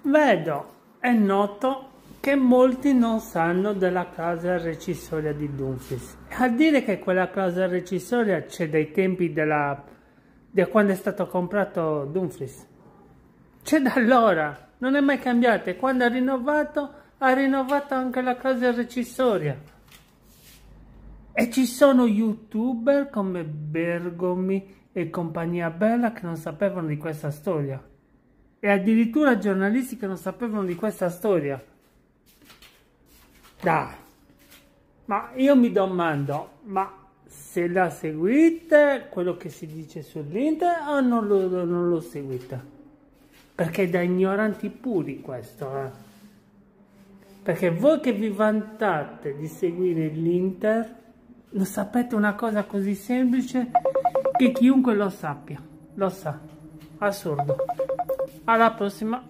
Vedo, è noto che molti non sanno della clausola rescissoria di Dumfries. A dire che quella clausola rescissoria c'è dai tempi di quando è stato comprato Dumfries. C'è da allora, non è mai cambiata. E quando ha rinnovato anche la clausola rescissoria. E ci sono youtuber come Bergomi e compagnia bella che non sapevano di questa storia. E addirittura giornalisti che non sapevano di questa storia. Dai, ma io mi domando, ma se la seguite quello che si dice sull'Inter o non lo seguite? Perché è da ignoranti puri questo, Perché voi che vi vantate di seguire l'Inter, non sapete una cosa così semplice che chiunque lo sappia, lo sa. Assurdo. Alla prossima.